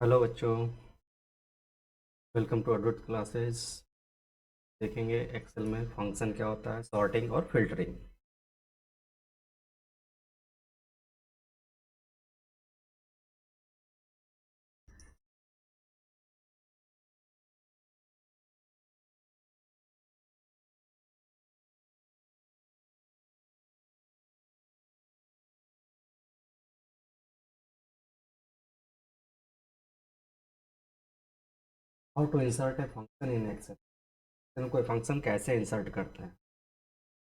Hello बच्चों, welcome to Edward classes. देखेंगे Excel में फंक्शन क्या होता है, सॉर्टिंग और filtering. How to insert a function in Excel. कोई फंक्शन कैसे इंसर्ट करते हैं।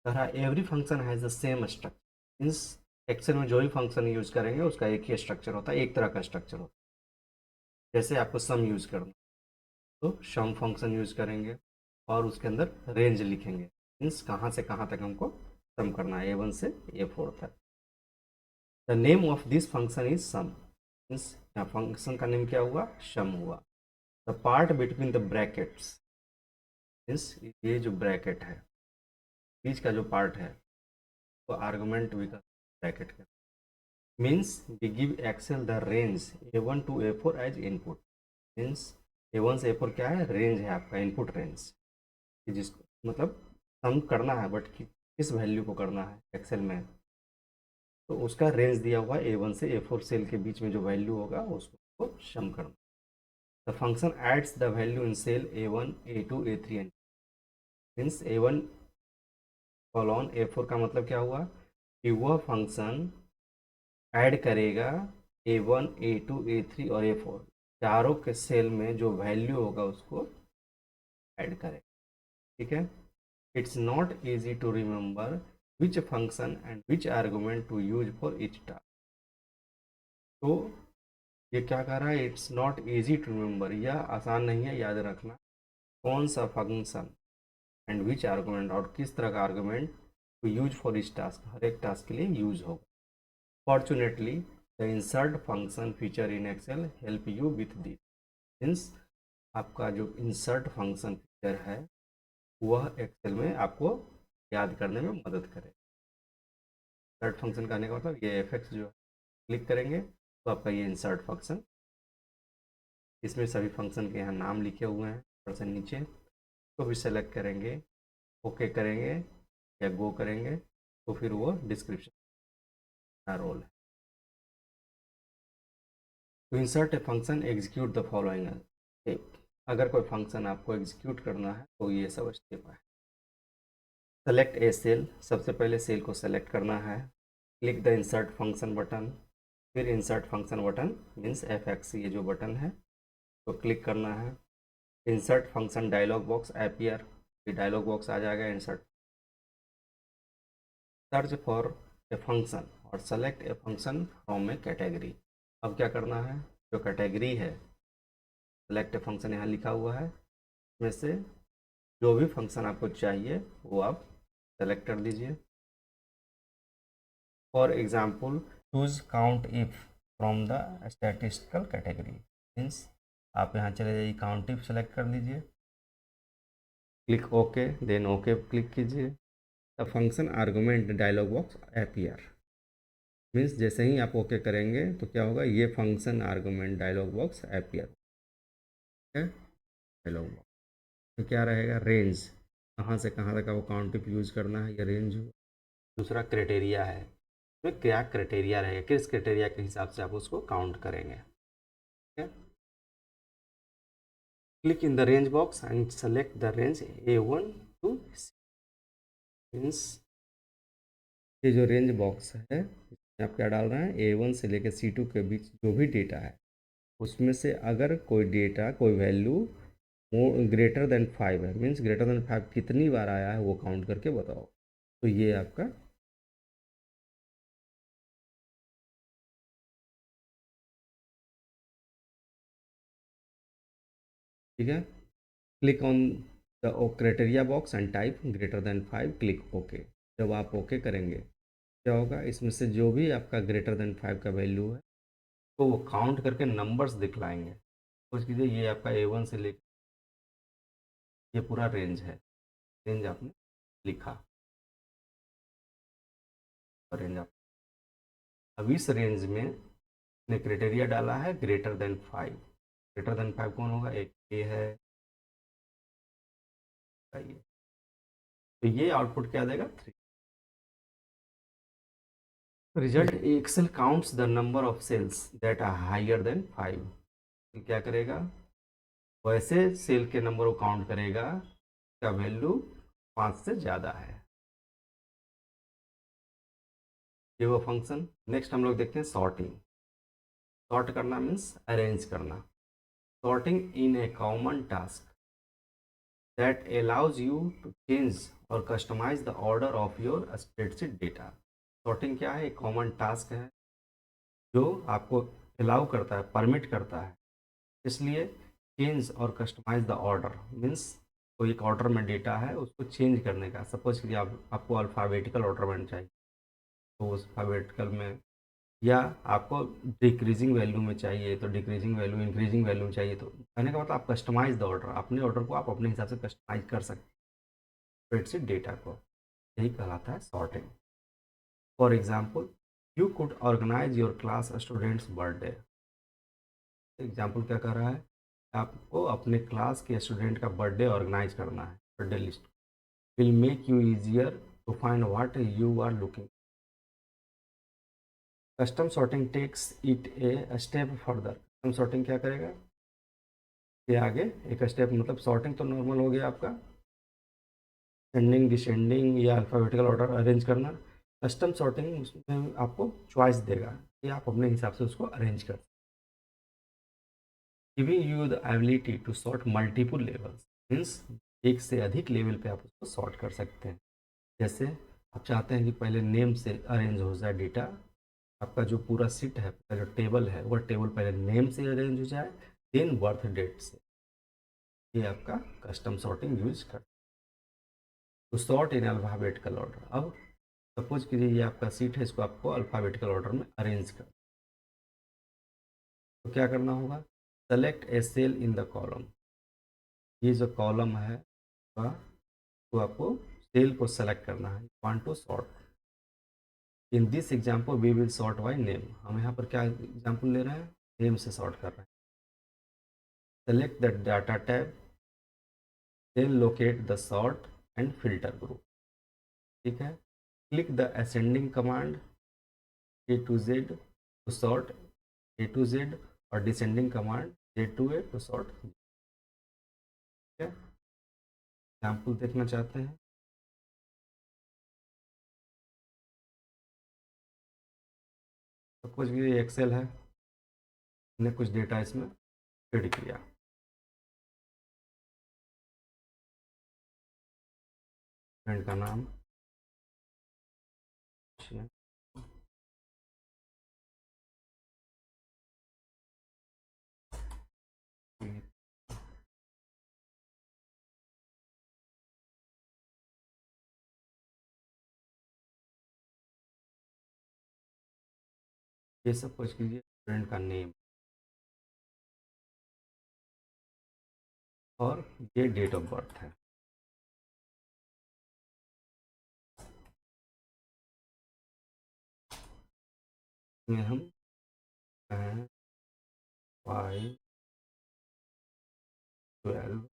तरह every function has the same structure. Means Excel में जो भी फंक्शन यूज करेंगे उसका एक ही स्ट्रक्चर होता है, एक तरह का स्ट्रक्चर होता है। जैसे आपको सम यूज करना तो सम फंक्शन यूज करेंगे और उसके अंदर रेंज लिखेंगे। मीन्स कहाँ से कहाँ तक हमको सम करना है, A1 से A4 तक। The name of this function is sum. Means यहाँ फंक्शन का नेम क्या हुआ, सम हुआ। The part between the brackets, means ये जो ब्रैकेट है, बीच का जो पार्ट है तो आर्गुमेंट भी कर ब्रैकेट का। Means we give Excel the range A1 to A4 as input. Means A1 से A4 क्या है, रेंज है आपका, इनपुट रेंज। जिसको मतलब सम करना है बट किस वैल्यू को करना है एक्सेल में, तो उसका रेंज दिया हुआ है। A1 से A4 सेल के बीच में जो वैल्यू होगा उसको सम करना। The function adds the value in cell A1 A2 A3 and means A1 colon A4 का मतलब क्या हुआ कि वह फंक्शन ऐड करेगा A1 A2 A3 और A4 चारों के सेल में जो वैल्यू होगा उसको ऐड करेगा। ठीक है। It's not easy to remember which function and which argument to use for each task. तो ये क्या कह रहा है, it's not easy to remember, यह आसान नहीं है याद रखना कौन सा फंक्शन एंड विच आर्गुमेंट और किस तरह का आर्गुमेंट टू यूज फॉर इस टास्क, हर एक टास्क के लिए यूज होगा। Fortunately the insert function feature in Excel help you with this. Means आपका जो इंसर्ट फंक्शन फीचर है वह एक्सेल में आपको याद करने में मदद करे। इंसर्ट फंक्शन कहने का मतलब ये एफेक्स जो है, क्लिक करेंगे तो आपका ये इंसर्ट फंक्शन, इसमें सभी फंक्शन के यहाँ नाम लिखे हुए हैं ऊपर से नीचे। तो भी सेलेक्ट करेंगे, ओके करेंगे या गो करेंगे तो फिर वो डिस्क्रिप्शन का रोल है। To insert a function execute the following step. अगर कोई फंक्शन आपको एग्जीक्यूट करना है तो ये सब स्टेप है। सेलेक्ट ए सेल, सबसे पहले सेल को सेलेक्ट करना है। Click the insert function button, फिर insert function button means FX ये जो बटन है तो क्लिक करना है। Insert function dialog box appear, ये डायलॉग बॉक्स आ जाएगा। Insert search for a function और select a function from a category. अब क्या करना है, जो कैटेगरी है सेलेक्ट ए फंक्शन यहाँ लिखा हुआ है, इसमें से जो भी फंक्शन आपको चाहिए वो आप सेलेक्ट कर दीजिए। For example choose count if from the statistical category. Means आप यहाँ चले जाइए, काउंट इफ सेलेक्ट कर लीजिए, click okay, then okay click कीजिए। The function argument dialog box appear. Means जैसे ही आप ओके करेंगे तो क्या होगा, ये function argument dialog box appear है। डायलॉग बॉक्स में क्या रहेगा, रेंज, कहाँ से कहाँ तक आपको काउंट टिप यूज करना है, ये रेंज हो। दूसरा क्राइटेरिया है, तो क्या क्राइटेरिया रहेगा, किस क्राइटेरिया के हिसाब से आप उसको काउंट करेंगे। ठीक है। Click in the range box and select the range A1 to C। Means ये जो रेंज बॉक्स है इसमें आप क्या डाल रहे हैं, A1 से लेकर C2 के बीच जो भी डेटा है उसमें से अगर कोई डेटा, कोई वैल्यू ग्रेटर देन 5 है, मीन्स ग्रेटर देन 5 कितनी बार आया है वो काउंट करके बताओ। तो ये आपका ठीक है। Click on the criteria box and type greater than 5, click okay. जब आप ओके करेंगे क्या होगा, इसमें से जो भी आपका ग्रेटर देन 5 का वैल्यू है तो वो काउंट करके नंबर्स दिखलाएंगे। कुछ कीजिए, ये आपका A1 से लेकर ये पूरा रेंज है, रेंज आपने लिखा और रेंज आप, अब इस रेंज में ने क्राइटेरिया डाला है ग्रेटर देन 5, ग्रेटर देन 5 कौन होगा, एक ए है, ये। तो ये आउटपुट क्या देगा, 3। Result, Excel counts the number of cells that are higher than 5। क्या करेगा, वैसे सेल के नंबर को काउंट करेगा का वैल्यू 5 से ज़्यादा है। ये वो फंक्शन। नेक्स्ट हम लोग देखते हैं सॉर्टिंग। सॉर्ट करना मीन्स अरेंज करना। Sorting in a common task that allows you to change or customize the order of your spreadsheet data. Sorting क्या है, एक कॉमन टास्क है जो आपको अलाउ करता है, परमिट करता है, इसलिए change or customize the order means कोई एक ऑर्डर में डेटा है उसको चेंज करने का। सपोज कि आपको अल्फ़ाबेटिकल ऑर्डर में चाहिए, तो उस अल्फ़ाबेटिकल में, या आपको डिक्रीजिंग वैल्यू में चाहिए तो डिक्रीजिंग वैल्यू, इंक्रीजिंग वैल्यू में चाहिए, तो कहने का मतलब आप कस्टमाइज द ऑर्डर, अपने ऑर्डर को आप अपने हिसाब से कस्टमाइज कर सकते हैं स्प्रेडशीट डेटा को। यही कहलाता है sorting. For example, you could organise your class students birthday. Example क्या कर रहा है, आपको अपने क्लास के स्टूडेंट का बर्थडे ऑर्गेनाइज करना है, birthday list will make you easier to find what you are looking. Custom sorting takes it a step further. Custom sorting क्या करेगा, ये आगे एक स्टेप, मतलब सॉर्टिंग तो नॉर्मल हो गया आपका, सेंडिंग डिसेंडिंग या अल्फ़ाबेटिकल ऑर्डर अरेंज करना। कस्टम सॉर्टिंग उसमें आपको चॉइस देगा कि आप अपने हिसाब से उसको अरेंज कर, giving you the ability to sort multiple levels means एक से अधिक लेवल पे आप उसको सॉर्ट कर सकते हैं। जैसे आप चाहते हैं कि पहले नेम से अरेंज हो जाए डेटा, आपका जो पूरा सीट है, आपका जो टेबल है, वह टेबल पहले नेम से अरेंज हो जाए, देन बर्थ डेट से। ये आपका कस्टम सॉर्टिंग यूज कर, to sort in alphabetical order. अब सपोज कीजिए ये आपका सीट है, इसको आपको अल्फ़ाबेटिकल ऑर्डर में अरेंज कर, तो क्या करना होगा, select a cell in the column. ये जो कॉलम है वह, तो आपको सेल को सेलेक्ट करना है, want to sort. In this example we will sort by name. हम यहाँ पर क्या एग्जाम्पल ले रहे हैं, नेम से सॉर्ट कर रहे हैं। Select the data tab, then locate the sort and filter group. ठीक है, click the ascending command A to Z to sort A to Z, और descending command Z to A to sort. ठीक है, example देखना चाहते हैं, suppose ये Excel है, हमने कुछ डेटा इसमें फीड किया, फ्रेंड का नाम, ये सब कुछ कीजिए, फ्रेंड का नेम, और ये डेट ऑफ बर्थ है। इसमें हम 5 12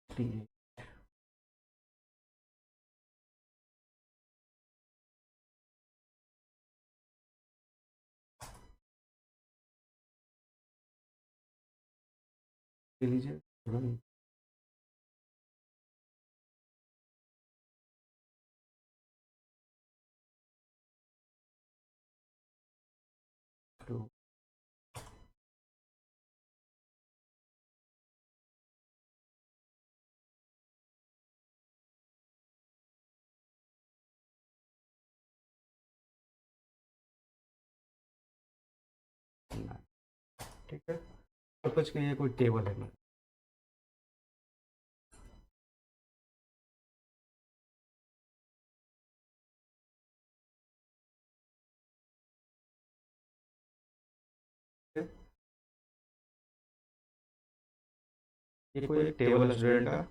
3 ले लीजिए तुरंत। तो करना है। ठीक है, तो कुछ कहिए कोई टेबल है मेरा। ठीक है? ये कोई एक टेबल है स्टूडेंट का,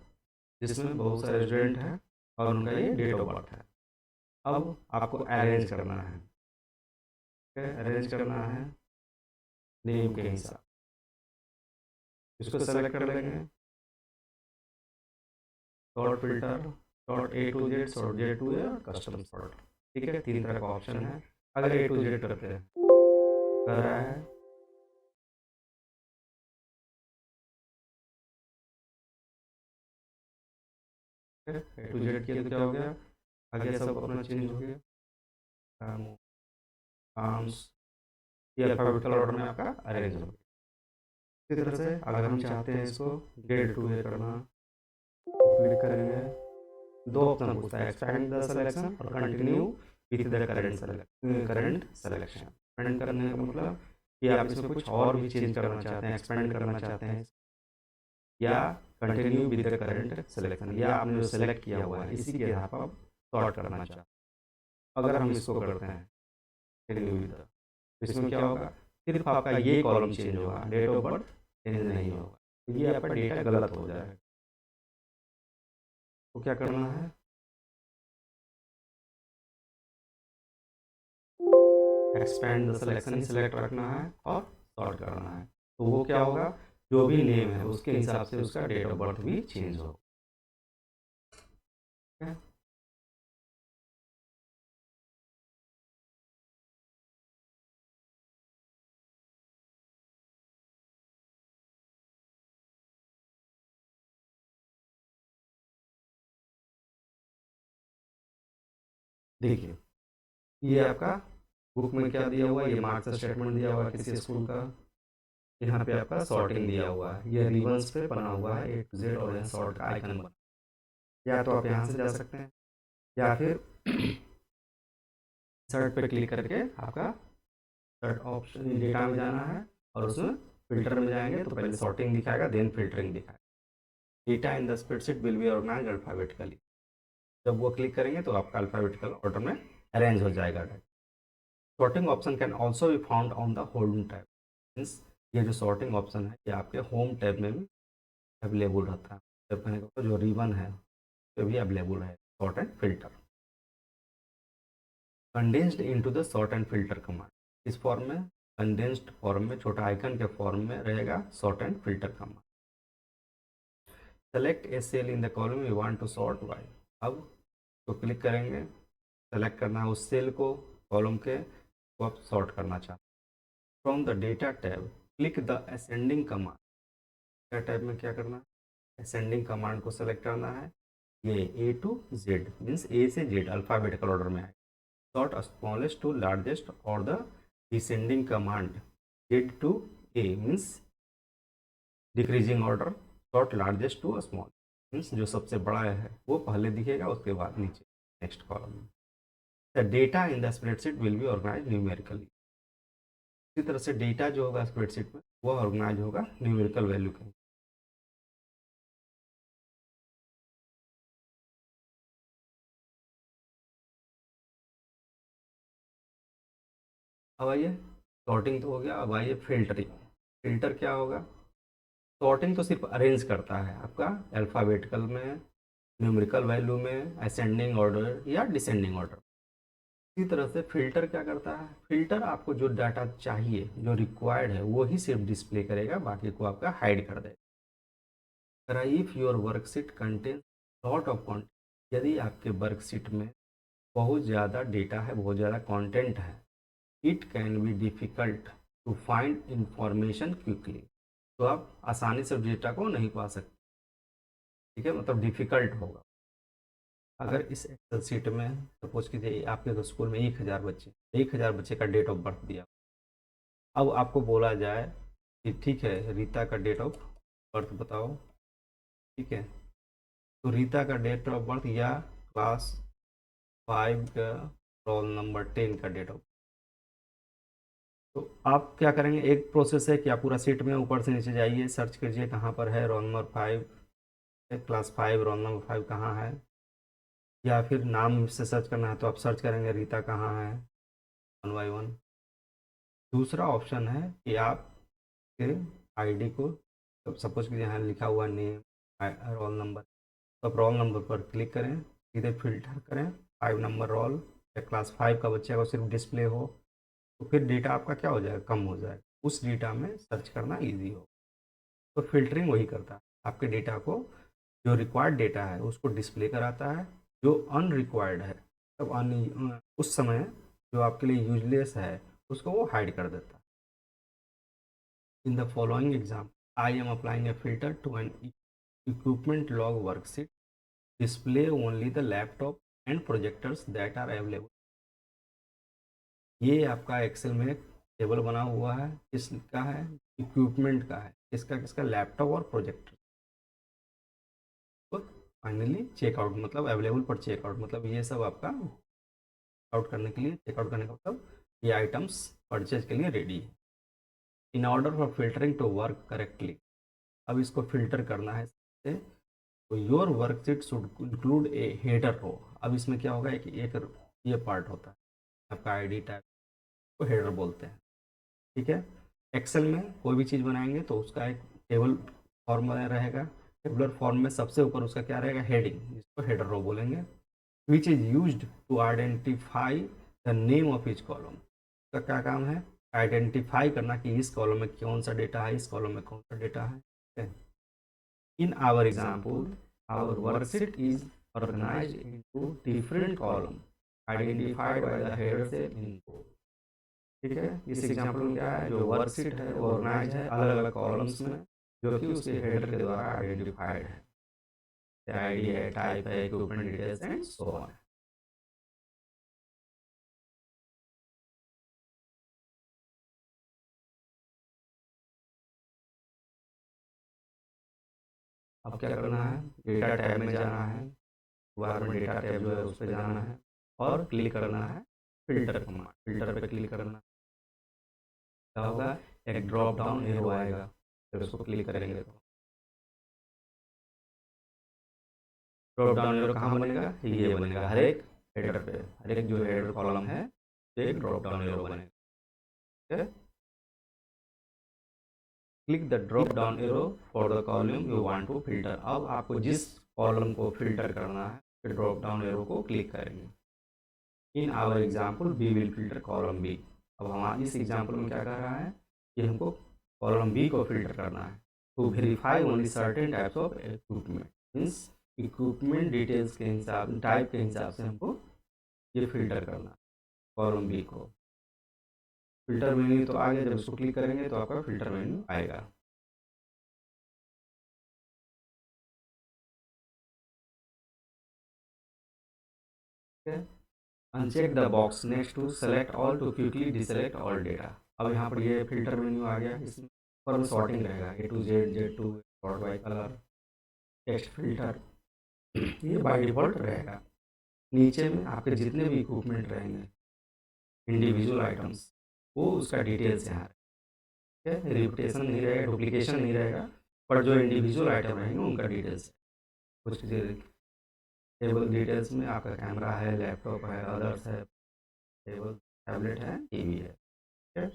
जिसमें बहुत सारे स्टूडेंट हैं और उनका ये डेट ऑफ बर्थ है। अब आपको अरेंज करना है, ठीक है, अरेंज करना है नेम के हिसाब। इसको सेलेक्ट कर लेंगे, sort filter, sort A to Z, sort Z to A और कस्टम सॉर्ट। ठीक है, 3 तरह का ऑप्शन है। अगर ए टू जेड करते हैं, कर रहा है, ए टू जेड किया तो क्या हो गया, आगे सब अपना चेंज हो गया, आर्म्स, ये अल्फाबेटिकल ऑर्डर में आपका अरेंज हो गया। इसी तरह से अगर हम चाहते हैं इसको जेड टू ए करना, तो क्लिक करेंगे, दो ऑप्शन पूछता है, एक्सपेंड द सिलेक्शन और continue with the current selection. Expand करने का मतलब कि आप इसमें कुछ और भी चेंज करना चाहते हैं, एक्सपेंड करना चाहते हैं, या continue with the current selection, या आपने जो सेलेक्ट किया हुआ है इसी के आधार पर आप सॉर्ट करना चाहते हैं। अगर हम इसको करते हैं कंटिन्यू विद द, इसमें क्या होगा, सिर्फ आपका ये कॉलम चेंज होगा, डेट ऑफ बर्थ चेंज नहीं होगा, तो ये आपका डेटा गलत हो जाएगा। तो क्या करना है, expand the selection he select रखना है और सॉर्ट करना है। तो वो क्या होगा, जो भी नेम है उसके हिसाब से उसका डेट ऑफ बर्थ भी चेंज होगा। देखिए, ये आपका बुक में क्या दिया हुआ है, ये मार्क्स स्टेटमेंट दिया हुआ है किसी स्कूल का, यहाँ पे आपका सॉर्टिंग दिया हुआ है, ये रिबन्स पे बना हुआ है ए टू जेड, और यहाँ सॉर्ट का आइकन बना, या तो आप यहाँ से जा सकते हैं, या फिर सर्ट पे क्लिक करके आपका सर्ट ऑप्शन डेटा में जाना है, और उसमें फिल्टर में जाएंगे तो पहले सॉर्टिंग दिखाएगा, देन फिल्टरिंग दिखाएगा। Data in the spreadsheet will be organised alphabetically, जब वो क्लिक करेंगे तो आपका अल्फाबेटिकल ऑर्डर में अरेंज हो जाएगा data. Sorting option can also be found on the home tab, means ये जो सॉर्टिंग ऑप्शन है ये आपके होम टैब में भी अवेलेबल रहता है। जब कहने का जो रिबन है तो भी अवेलेबल है, sort and filter condensed into the sort and filter command. इस फॉर्म में, कंडेंस्ड फॉर्म में, छोटा आइकन के फॉर्म में रहेगा sort and filter command. Select a cell in the column you want to sort by. अब तो क्लिक करेंगे, सेलेक्ट करना है उस सेल को कॉलम के को आप सॉर्ट करना चाहते हैं। From the data tab click the ascending command. Data tab में क्या करना है, असेंडिंग कमांड को सेलेक्ट करना है, ये A to Z means A से जेड अल्फ़ाबेटिकल ऑर्डर में है, सॉर्ट स्मॉलेस्ट टू लार्जेस्ट, और the descending command Z to A means decreasing order, sort largest to small means जो सबसे बड़ा है वो पहले दिखेगा, उसके बाद नीचे नेक्स्ट कॉलम में। The data in the spreadsheet will be organise numerically. इसी तरह से डेटा जो होगा स्प्रेडशीट में वो ऑर्गेनाइज होगा न्यूमेरिकल वैल्यू के। अब आइए, सॉर्टिंग तो हो गया, अब आइए फिल्टरिंग। फिल्टर क्या होगा, सॉर्टिंग तो सिर्फ अरेंज करता है आपका अल्फ़ाबेटिकल में, न्यूमेरिकल वैल्यू में, असेंडिंग ऑर्डर या डिसेंडिंग ऑर्डर। इसी तरह से फिल्टर क्या करता है, फिल्टर आपको जो डाटा चाहिए, जो रिक्वायर्ड है वो ही सिर्फ डिस्प्ले करेगा, बाकी को आपका हाइड कर देगा। If your worksheet contain lot of content, यदि आपके वर्कशीट में बहुत ज़्यादा डेटा है, बहुत ज़्यादा कंटेंट है, it can be difficult to find information quickly, तो आप आसानी से डेटा को नहीं पा सकते। ठीक है, मतलब डिफ़िकल्ट होगा। अगर इस एक्सेल शीट में सपोज कीजिए आपके स्कूल में 1000 बच्चे, 1000 बच्चे का डेट ऑफ बर्थ दिया, अब आपको बोला जाए कि ठीक है रीता का डेट ऑफ बर्थ बताओ, ठीक है, तो रीता का डेट ऑफ बर्थ या क्लास 5 का रोल नंबर 10 का डेट ऑफ, तो आप क्या करेंगे, एक प्रोसेस है कि आप पूरा सीट में ऊपर से नीचे जाइए, सर्च कीजिए कहाँ पर है roll number 5, class 5 roll number 5 कहाँ है, या फिर नाम से सर्च करना है तो आप सर्च करेंगे रीता कहाँ है, वन बाई वन। दूसरा ऑप्शन है कि आप के आईडी को, सपोज कि यहाँ लिखा हुआ नेम रोल नंबर, तो आप रोल नंबर पर क्लिक करें, सीधे फिल्टर करें 5 नंबर रोल, या क्लास 5 का बच्चे को सिर्फ डिस्प्ले हो, तो फिर डेटा आपका क्या हो जाएगा, कम हो जाएगा, उस डेटा में सर्च करना ईजी हो। तो फिल्टरिंग वही करता है, आपके डेटा को, जो रिक्वायर्ड डेटा है उसको डिस्प्ले कराता है, जो अनरिक्वायर्ड है तब उस समय जो आपके लिए यूजलेस है उसको वो हाइड कर देता है। In the following example I am applying a filter to an equipment log worksheet, display only the laptop and projectors that are available। ये आपका एक्सेल में एक टेबल बना हुआ है, किसका है, इक्विपमेंट का है, किसका किसका, लैपटॉप और प्रोजेक्टर। तो फाइनली चेकआउट मतलब अवेलेबल पर चेकआउट, मतलब ये सब आपका आउट करने के लिए, चेकआउट करने का मतलब ये आइटम्स परचेज के लिए रेडी है। In order for filtering to work correctly, अब इसको फिल्टर करना है, तो your worksheet should include a header row. अब इसमें क्या होगा कि एक ये पार्ट होता है आपका आईडी टैग, को हेडर बोलते हैं, ठीक है। एक्सेल में कोई भी चीज़ बनाएंगे तो उसका एक टेबल फॉर्म बना रहेगा, टेबुलर फॉर्म में सबसे ऊपर उसका क्या रहेगा, हेडिंग, जिसको हेडर रो बोलेंगे, which is used to identify the name of each column. उसका क्या काम है, आइडेंटिफाई करना कि इस कॉलम में कौन सा डेटा है, इस कॉलम में कौन सा डेटा है। In our example, our worksheet is organized into different columns identified by the header से info। ठीक है, इस एग्जाम्पल में क्या है, जो वर्कशीट है ऑर्गेनाइज है अलग अलग कॉलम्स में, जो कि उसके हेडर के द्वारा आइडेंटिफाइड है, आईडी है, टाइप है, equipment details and so on. अब क्या करना है, डेटा टैब में जाना है, दोबारा में डेटा टैब जो है उस पर जाना है और क्लिक करना है फिल्टर कमांड, फिल्टर पे क्लिक करना, क्या होगा, एक ड्रॉप डाउन एरो आएगा, फिर उसको क्लिक करेंगे तो ड्रॉप डाउन एरो कहाँ बनेगा, ये बनेगा हर एक हेडर पे, हर एक जो हेडर कॉलम है तो एक ड्रॉप डाउन एरो बनेगा, ठीक है। Click the drop down arrow for the column you want to filter. अब आपको जिस कॉलम को फिल्टर करना है फिर ड्रॉप डाउन एरो को क्लिक करेंगे। In our example B will filter column B. अब हमारे इस एग्जाम्पल में क्या कर रहा है कि हमको कॉलम बी को फिल्टर करना है, to verify only certain types of equipment, means equipment details के हिसाब, टाइप के हिसाब से हमको ये फिल्टर करना है कॉलम बी को। फिल्टर मेन्यू तो आगे जब उसको क्लिक करेंगे तो आपका फिल्टर मेन्यू आएगा। Uncheck the box next to select all to quickly deselect all data. अब यहाँ पर ये फिल्टर मेन्यू आ गया, इसमें पर सॉर्टिंग रहेगा, A to Z, Z to, sort by colour, text filter, ये बाय डिफॉल्ट रहेगा। नीचे में आपके जितने भी इक्विपमेंट रहेंगे, इंडिविजुअल आइटम्स, वो उसका डिटेल्स यहाँ है, रिपीटेशन नहीं रहेगा, डुप्लीकेशन नहीं रहेगा, पर जो इंडिविजुअल आइटम रहेंगे उनका डिटेल्स, कुछ टेबल डिटेल्स में आपका कैमरा है, लैपटॉप है, अदर्स है, टेबल, टैबलेट है, टीवी है, ठीक है।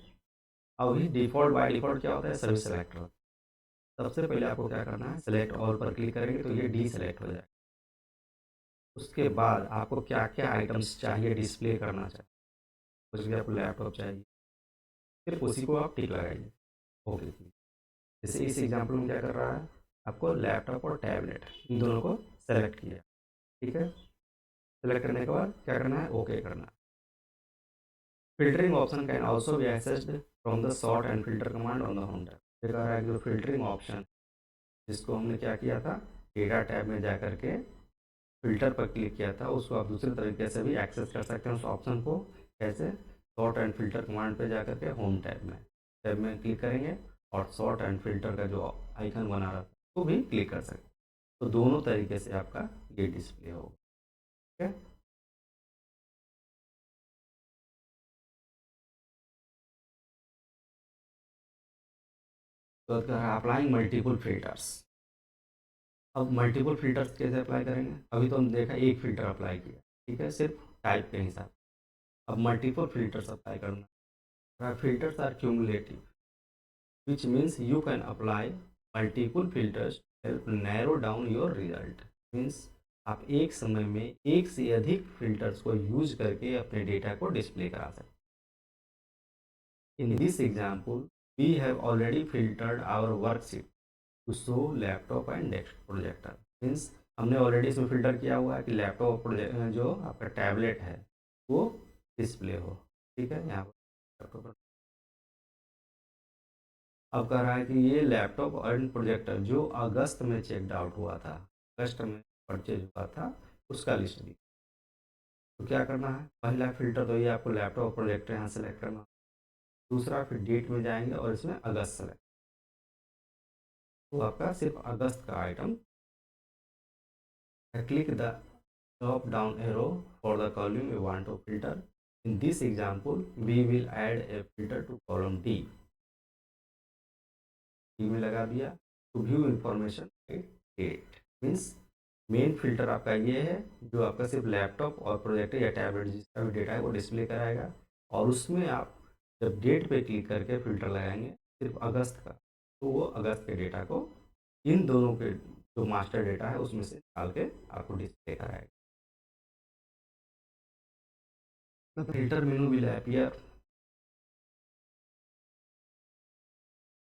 अभी डिफ़ॉल्ट बाय डिफ़ॉल्ट क्या होता है, सभी सेलेक्ट होता है। सबसे पहले आपको क्या करना है, सेलेक्ट ऑल पर क्लिक करेंगे तो ये डी सेलेक्ट हो जाएगा। उसके बाद आपको क्या क्या आइटम्स चाहिए डिस्प्ले करना चाहिए, कुछ भी आपको लैपटॉप चाहिए, सिर्फ उसी को आप टिक लगाइए, ओके। जैसे इस एग्जाम्पल में क्या कर रहा है, आपको लैपटॉप और टैबलेट इन दोनों को सेलेक्ट किया, ठीक है। सेलेक्ट करने के बाद क्या करना है, ओके करना है। Filtering option can also be accessed from the sort and filter command on the home tab. ये कह रहा है कि फिल्टरिंग ऑप्शन जिसको हमने क्या किया था, डेटा टैब में जा करके फिल्टर पर क्लिक किया था, उसको आप दूसरे तरीके से भी एक्सेस कर सकते हैं उस ऑप्शन को। कैसे, सॉर्ट एंड फिल्टर कमांड पे जा करके होम टैब में क्लिक करेंगे और सॉर्ट एंड फिल्टर का जो आइकन बना रहा था वो भी क्लिक कर सकते हैं। तो दोनों तरीके से आपका ये डिस्प्ले होगा, ठीक है। तो अप्लाइंग मल्टीपल फिल्टर्स। अब मल्टीपल फिल्टर्स कैसे अप्लाई करेंगे? अभी तो हम देखा एक फिल्टर अप्लाई किया, ठीक है, सिर्फ टाइप के हिसाब। अब मल्टीपल फिल्टर्स अप्लाई करना। Filters are cumulative which means you can apply multiple filters to help narrow down your result। Means आप एक समय में एक से अधिक फिल्टर्स को यूज करके अपने डेटा को डिस्प्ले करा सकते हैं। In this example we have already filtered our worksheet to show laptop and desk projector. Means हमने ऑलरेडी इसमें फिल्टर किया हुआ है कि लैपटॉप प्रोजेक्ट जो आपका टैबलेट है वो डिस्प्ले हो, ठीक है। यहाँ पर अब कह रहा है कि ये लैपटॉप और प्रोजेक्टर जो अगस्त में चेकड आउट हुआ था, अगस्त में परचेज हुआ था, उसका लिस्ट दी। तो क्या करना है? पहला फिल्टर तो ये आपको लैपटॉप प्रोजेक्टर यहाँ सेलेक्ट करना। दूसरा फिर डेट में जाएंगे और इसमें अगस्त सेलेक्ट, तो आपका सिर्फ अगस्त का item. Click the drop down arrow for the column you want to filter. In this example we will add a filter to column D में लगा दिया। To view information date means main filter आपका ये है जो आपका सिर्फ laptop और प्रोजेक्टर या टैबलेट जिसका भी डेटा है वो डिस्प्ले कराएगा। और उसमें आप जब डेट पे क्लिक करके फिल्टर लगाएंगे सिर्फ अगस्त का, तो वो अगस्त के डेटा को इन दोनों के जो मास्टर डेटा है उसमें से निकाल के आपको डिस्प्ले कराएगा। Filter menu will appear,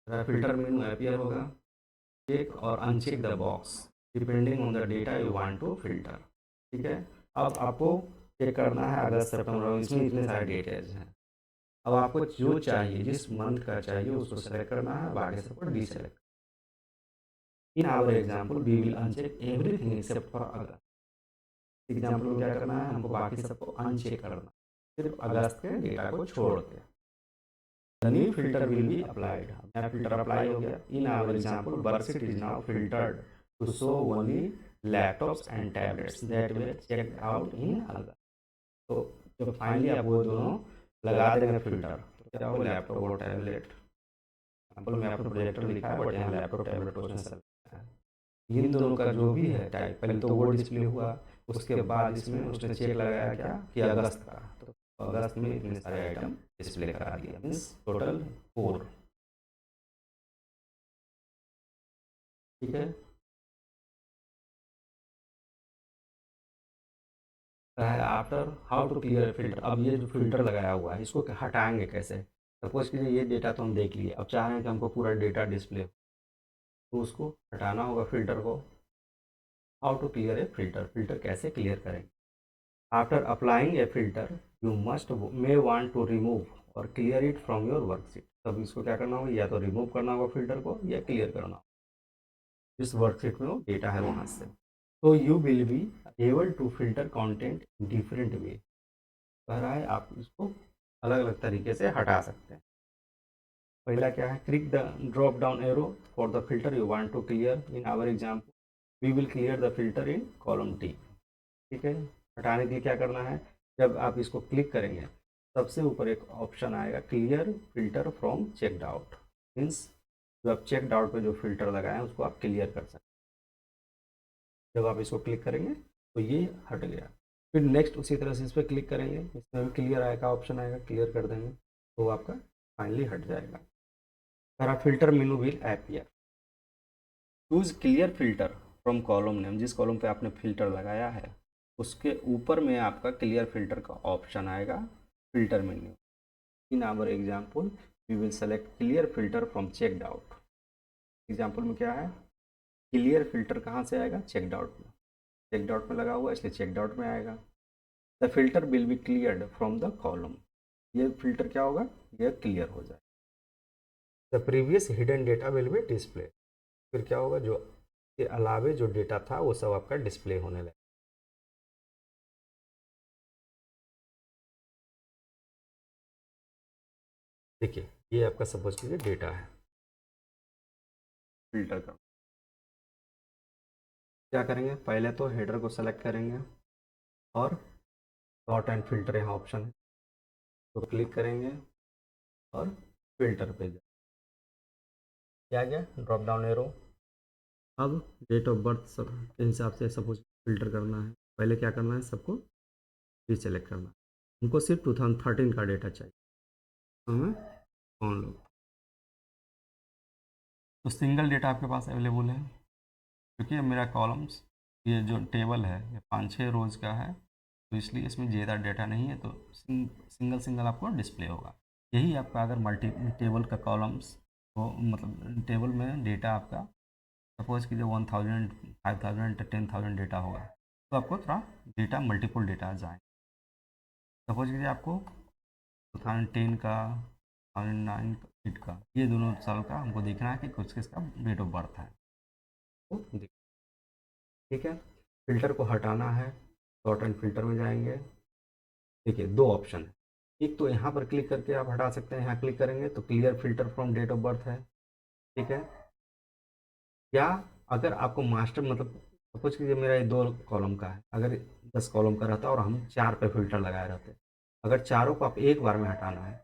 filter menu appear होगा। चेक और uncheck the box depending on the data you want to filter, ठीक है। अब आपको चेक करना है अगस्त सितंबर, इसमें इतने सारे डिटेल्स हैं। अब आपको जो चाहिए जिस मंथ का चाहिए उसको सेलेक्ट करना है, बाकी सबको deselect. In our example we will uncheck everything except for August. Example में क्या करना है? हमको बाकी सबको अनचेक करना, सिर्फ अगस्त के डेटा को छोड़ के। The new filter will be applied. नया फिल्टर अप्लाई हो गया। In our example worksheet is now filtered to show only laptops and tablets that we check out in August. तो जब फाइनली आप वो दोनों लगा देंगे फिल्टर, तो क्या होगा? लैपटॉप और टैबलेट, एग्जाम्पल में आपको प्रोजेक्टर लिखा है बट यहाँ लैपटॉप टैबलेट उसमें से लिखा है। इन दोनों का जो भी है टाइप, पहले तो वो डिस्प्ले हुआ, उसके बाद इसमें उसने चेक लगाया क्या कि अगस्त का, तो अगस्त में इतने सारे आइटम डिस्प्ले करा दिया, मीन्स टोटल 4, ठीक है। After how to clear filter. अब ये जो फिल्टर लगाया हुआ है इसको हटाएंगे कैसे? सपोज कीजिए ये डेटा तो हम देख लिए, अब चाह रहे हैं कि हमको पूरा डेटा डिस्प्ले, तो उसको हटाना होगा फिल्टर को। How to clear a filter, filter कैसे क्लियर करेंगे? After applying a filter you must may want to remove or clear it from your worksheet. तब इसको क्या करना होगा? या तो रिमूव करना होगा फिल्टर को या क्लियर करना होगा जिस वर्कशीट में वो डेटा है वहाँ से। तो you will be able to filter content different way. कह रहा है आप इसको अलग अलग तरीके से हटा सकते हैं। पहला क्या है? Click the drop down arrow for the filter you want to clear. In our example we will clear the filter in column T, ठीक है। हटाने के लिए क्या करना है? जब आप इसको क्लिक करेंगे सबसे ऊपर एक ऑप्शन आएगा clear filter from checked out. Means जो आप चेकड आउट पे जो फिल्टर लगाए हैं उसको आप क्लियर कर सकते हैं। जब आप इसको क्लिक करेंगे तो ये हट गया। फिर नेक्स्ट उसी तरह से इस पर क्लिक करेंगे, इसमें भी क्लियर आएगा ऑप्शन आएगा, क्लियर कर देंगे तो आपका फाइनली हट जाएगा। सारा filter menu will appear. Choose clear filter from column name. जिस कॉलम पे आपने फिल्टर लगाया है उसके ऊपर में आपका क्लियर फिल्टर का ऑप्शन आएगा filter menu. In our example we will select clear filter from checked out. Example में क्या है? क्लियर फिल्टर कहाँ से आएगा? चेकड आउट में। चेकड आउट में लगा हुआ इसलिए चेकड आउट में आएगा। The filter will be cleared from the column. ये फिल्टर क्या होगा? ये क्लियर हो जाए। The previous hidden data will be display. फिर क्या होगा? जो के अलावे जो डेटा था वो सब आपका डिस्प्ले होने लगे। देखिए ये आपका सपोज कीजिए डेटा है, फिल्टर का क्या करेंगे? पहले तो हेडर को सेलेक्ट करेंगे और सॉर्ट एंड फिल्टर यहाँ ऑप्शन है तो क्लिक करेंगे और फिल्टर पे जाए। क्या आ गया ड्रॉप डाउन एरो। अब डेट ऑफ बर्थ सब के हिसाब से सपोज फिल्टर करना है, पहले क्या करना है, सबको डीसेलेक्ट करना है। उनको सिर्फ 2013 का डेटा चाहिए, तो हमें ऑन लो। तो सिंगल डेटा आपके पास अवेलेबल है, क्योंकि अब मेरा कॉलम्स ये जो टेबल है ये 5-6 रोज़ का है, तो इसलिए इसमें ज़्यादा डेटा नहीं है, तो सिंगल सिंगल आपको डिस्प्ले होगा। यही आपका अगर मल्टी टेबल का कॉलम्स हो, मतलब टेबल में डेटा आपका सपोज कीजिए 1000 5000 10,000 डेटा होगा, तो आपको थोड़ा डेटा मल्टीपल डेटा जाए। सपोज कीजिए आपको 2010 का 2009 का 8 का ये दोनों साल का हमको देखना है कि कुछ किसका डेट ऑफ बर्थ है, तो ठीक है। फ़िल्टर को हटाना है, सॉर्ट एंड फ़िल्टर में जाएँगे। देखिए 2 ऑप्शन है, एक तो यहाँ पर क्लिक करके आप हटा सकते हैं, यहाँ क्लिक करेंगे तो clear filter from date of birth है, ठीक है। या अगर आपको मास्टर मतलब सपोज़ कीजिए मेरा ये 2 कॉलम का है, अगर 10 कॉलम का रहता और हम 4 पे फ़िल्टर लगाए रहते, अगर चारों को आप एक बार में हटाना है,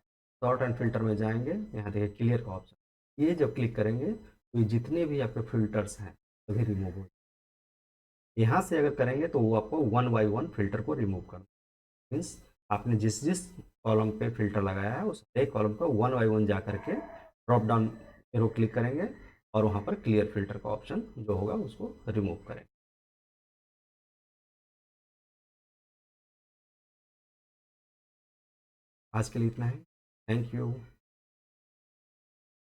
सॉर्ट एंड फ़िल्टर में जाएँगे, यहाँ देखिए क्लियर का ऑप्शन, ये जब क्लिक करेंगे तो ये जितने भी आपके फ़िल्टर्स हैं, सभी रिमूव हो। यहाँ से अगर करेंगे तो वो आपको वन बाय वन फ़िल्टर को रिमूव करना, मीन्स आपने जिस जिस कॉलम पे फ़िल्टर लगाया है उस एक कॉलम को वन बाय वन जा करके ड्रॉप डाउन एरो क्लिक करेंगे और वहाँ पर क्लियर फ़िल्टर का ऑप्शन जो होगा उसको रिमूव करेंगे। आज के लिए इतना ही। Thank you.